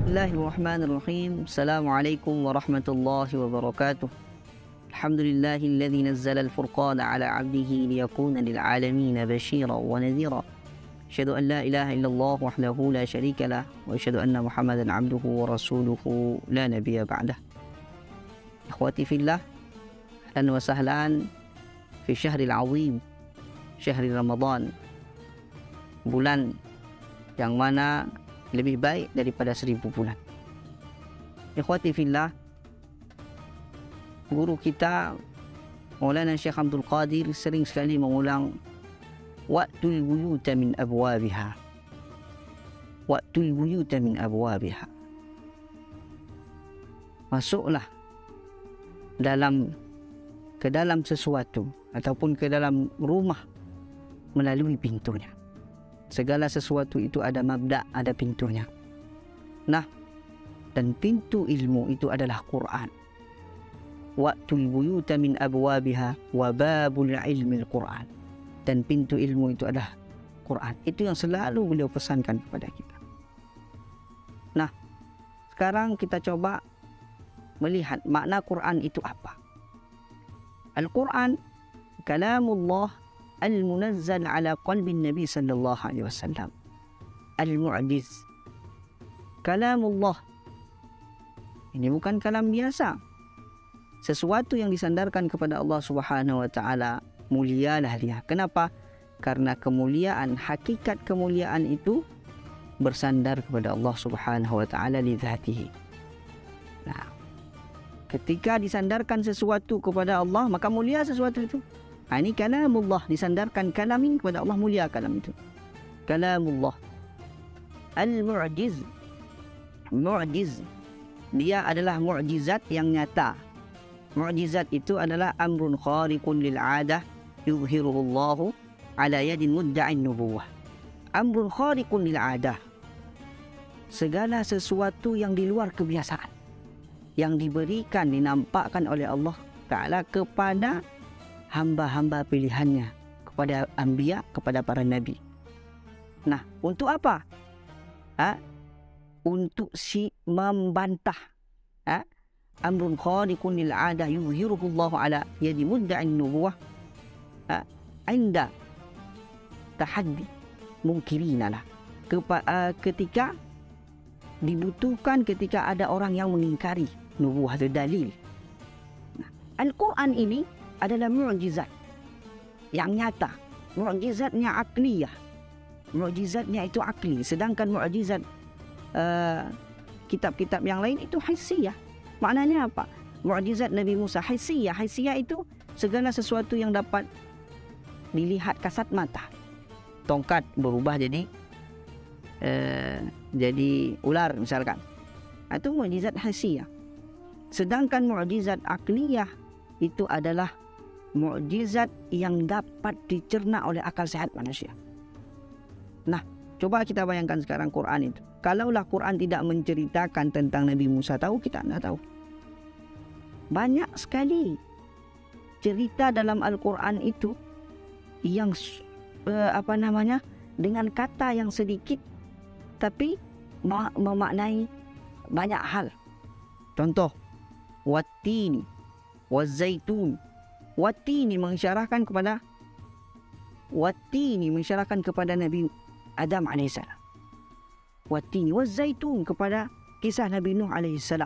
Bismillahirrahmanirrahim. Assalamualaikum warahmatullahi wabarakatuh. Alhamdulillahilladzi nazzala al-furqana ala 'abdihi liyakuna lil 'alamin bashiran wa nadhira. Asyhadu an la ilaha illallah wahdahu la syarika lah wa asyhadu anna Muhammadan 'abduhu wa rasuluhu la nabiyya ba'dah. Ikhwati fillah, ahlan wa sahlan fi syahril 'azim, syahril Ramadan. Bulan yang mana lebih baik daripada 1000 bulan. Ikhwati fillah, guru kita Maulana Syekh Abdul Qadir sering sekali mengulang waqtul buyuta min abwabiha. Waqtul buyuta min abwabiha. Masuklah ke dalam sesuatu ataupun ke dalam rumah melalui pintunya. Segala sesuatu itu ada mabda', ada pintunya. Nah, dan pintu ilmu itu adalah Quran. Waqtul buyuta min abwabiha wa babul ilmi al-Quran. Dan pintu ilmu itu adalah Quran. Itu yang selalu beliau pesankan kepada kita. Nah, sekarang kita coba melihat makna Quran itu apa. Al-Quran kalamullah al-munazzal ala qalbin Nabi sallallahu alaihi wasallam. Al-mu'jiz. Kalamullah. Ini bukan kalam biasa. Sesuatu yang disandarkan kepada Allah Subhanahu wa taala, mulialah dia. Kenapa? Karena kemuliaan, hakikat kemuliaan itu bersandar kepada Allah Subhanahu wa taala li dzatihi. Nah, ketika disandarkan sesuatu kepada Allah, maka mulia sesuatu itu. Ini kalamullah, disandarkan kalam ini kepada Allah, mulia kalam itu. Kalamullah. Al-mu'jiz. Mu'jiz. Dia adalah mu'jizat yang nyata. Mu'jizat itu adalah amrun khariqun lil'adah yuzhiruhu Allahu ala yadin mudda'in nubuwah. Amrun khariqun lil'adah. Segala sesuatu yang di luar kebiasaan, yang diberikan, dinampakkan oleh Allah Ta'ala kepada hamba-hamba pilihannya, kepada anbiya, kepada para nabi. Nah, untuk apa? Untuk membantah. Amrun khariqun lil 'adah yuzhiruhu Allah ala yadi mudda'in nubuwah inda tahaddi munkirina lah. Ketika dibutuhkan, ketika ada orang yang mengingkari nubuwah atau dalil. Nah, Al-Quran ini adalah mu'jizat yang nyata. Mu'jizatnya akliyah. Mu'jizatnya itu akli. Sedangkan mu'jizat kitab-kitab yang lain itu hissiyah. Maknanya apa? Mu'jizat Nabi Musa hissiyah. Hissiyah itu segala sesuatu yang dapat dilihat kasat mata. Tongkat berubah jadi ular misalkan. Itu mu'jizat hissiyah. Sedangkan mu'jizat akliyah itu adalah mukjizat yang dapat dicerna oleh akal sehat manusia. Nah, coba kita bayangkan sekarang Quran itu. Kalaulah Quran tidak menceritakan tentang Nabi Musa, tahu kita tidak tahu. Banyak sekali cerita dalam Al-Quran itu yang dengan kata yang sedikit tapi memaknai banyak hal. Contoh, wattini wazaitun. Wattini mengisyaratkan kepada Nabi Adam AS. Wattini wazaitun kepada kisah Nabi Nuh AS.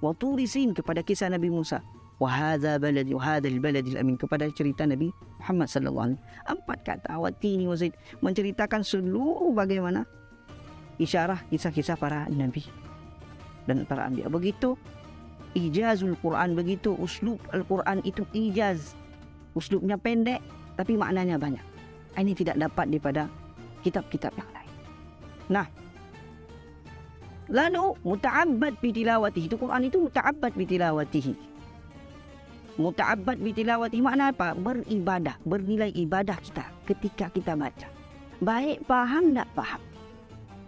Waturi Sin kepada kisah Nabi Musa. Wahadha baladi wahadhal baladil amin kepada cerita Nabi Muhammad sallallahu alaihi wasallam. 4 kata wattini wazaitun menceritakan seluruh bagaimana isyarah kisah-kisah para nabi dan para anbiya. Begitu ijazul Quran, begitu uslub Al-Quran itu ijaz. Uslubnya pendek tapi maknanya banyak. Ini tidak dapat daripada kitab-kitab yang lain. Nah, lalu muta'abbad bitilawatihi. Itu Quran itu muta'abbad bitilawatihi. Muta'abbad bitilawatihi makna apa? Beribadah, bernilai ibadah kita ketika kita baca. Baik faham tak faham,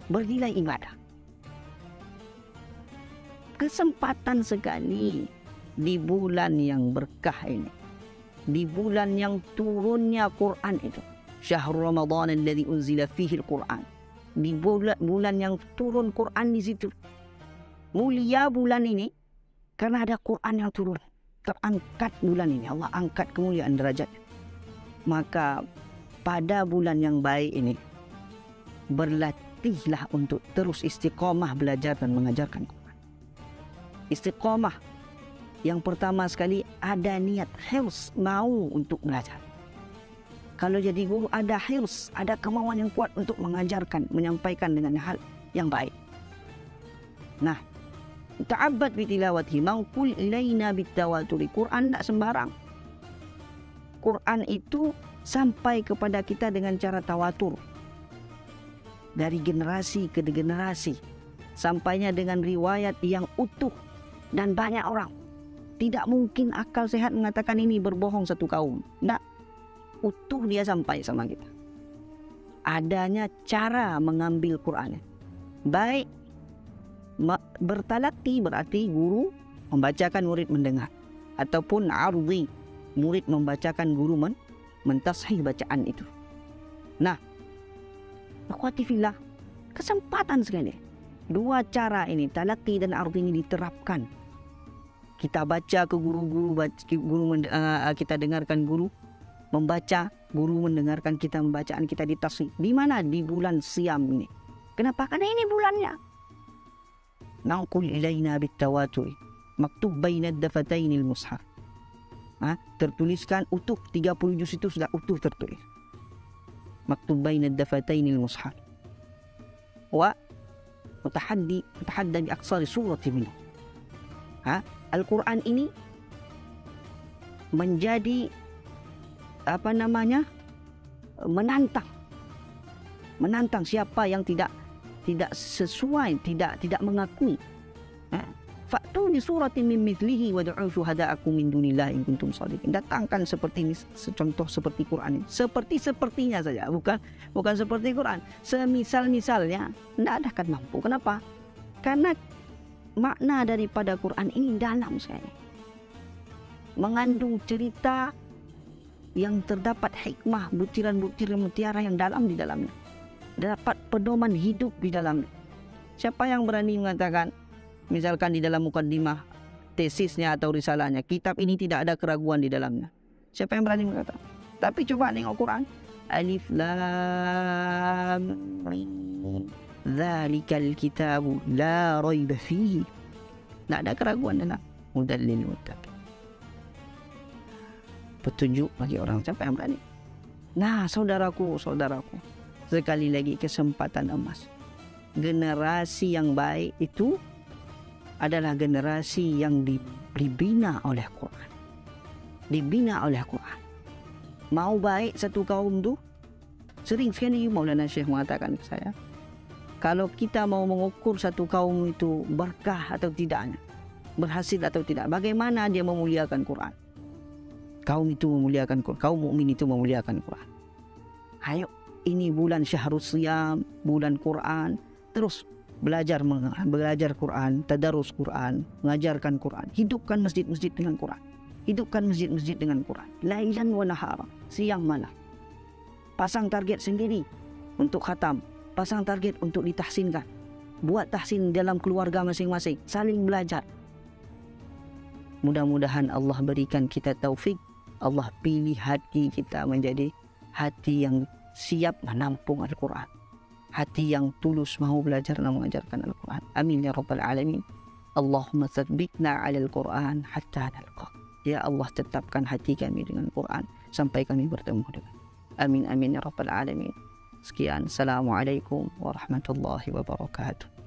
bernilai ibadah. Kesempatan sekali di bulan yang berkah ini, di bulan yang turunnya Quran itu. Syahrul Ramadan alladzi unzila fihi al-Quran. Di bulan yang turun Quran di situ. Mulia bulan ini karena ada Quran yang turun. Terangkat bulan ini, Allah angkat kemuliaan derajat. Maka pada bulan yang baik ini, berlatihlah untuk terus istiqamah belajar dan mengajarkan Quran. Istiqamah, yang pertama sekali ada niat, hirs, mau untuk belajar. Kalau jadi guru ada hirs, ada kemauan yang kuat untuk mengajarkan, menyampaikan dengan hal yang baik. Nah, ta'abbad bitilawatihi mangkul ilaina bitawaturi. Quran tak sembarang. Quran itu sampai kepada kita dengan cara tawatur. Dari generasi ke generasi. Sampainya dengan riwayat yang utuh dan banyak orang. Tidak mungkin akal sehat mengatakan ini berbohong satu kaum. Tidak. Utuh dia sampai sama kita. Adanya cara mengambil Quran. Baik bertalaki berarti guru membacakan, murid mendengar. Ataupun ardi, murid membacakan, guru mentashih bacaan itu. Nah, akhwati fillah, kesempatan sekali. Dua cara ini, talaki dan ardi ini diterapkan. Kita baca ke guru-guru, kita dengarkan guru membaca, guru mendengarkan kita membacaan, kita ditashih. Di mana? Di bulan Siam ini. Kenapa? Karena ini bulannya. Naqul ilaina bitawaturi maktub baina dafatainil mushaf. Tertuliskan utuh 30 juz itu sudah utuh tertulis. Maktub baina dafatainil mushaf. Wa mutahadda bi aqsari surati minhu. Al-Quran ini menjadi menantang siapa yang tidak sesuai, tidak mengakui. Fa'tu bi suratin min mithlihi wad'u syuhada'akum min dunillahi in kuntum shadiqin. Datangkan seperti ini, contoh seperti Quran ini. Sepertinya saja, bukan seperti Quran. Semisal-misalnya tidak akan mampu. Kenapa? Karena makna daripada Quran ini dalam sekali. Mengandung cerita yang terdapat hikmah, butiran-butiran mutiara yang dalam di dalamnya. Dapat pedoman hidup di dalamnya. Siapa yang berani mengatakan, misalkan di dalam mukaddimah tesisnya atau risalahnya, kitab ini tidak ada keraguan di dalamnya? Siapa yang berani mengatakan? Tapi coba tengok Quran. Alif lam mim. Dzalikal kitabu la raiba fihi. Tak ada keraguan dalam. Hudal lil muttaqin. Petunjuk bagi orang. Siapa yang berani? Nah, saudaraku, sekali lagi kesempatan emas. Generasi yang baik itu adalah generasi yang dibina oleh Quran. Dibina oleh Quran. Mau baik satu kaum tu, sering sekali Maulana Syekh mengatakan ke saya, kalau kita mau mengukur satu kaum itu berkah atau tidaknya, berhasil atau tidak, bagaimana dia memuliakan Quran. Kaum itu memuliakan Quran, kaum mukmin itu memuliakan Quran. Ayo, ini bulan Syahrus Siyam, bulan Quran, terus belajar Quran, tadarus Quran, mengajarkan Quran, hidupkan masjid-masjid dengan Quran, hidupkan masjid-masjid dengan Quran, lailan wa nahara, siang malam. Pasang target sendiri untuk khatam, pasang target untuk ditahsinkan, buat tahsin dalam keluarga masing-masing, saling belajar. Mudah-mudahan Allah berikan kita taufik, Allah pilih hati kita menjadi hati yang siap menampung Al-Quran, hati yang tulus mau belajar dan mengajarkan Al-Quran. Amin ya rabbal alamin. Allahumma tsabbitna 'alal Quran hatta nalqa. Ya Allah, tetapkan hati kami dengan Quran sampai kami bertemu dengan. Amin amin ya rabbal alamin. Sekian, assalamualaikum warahmatullahi wabarakatuh.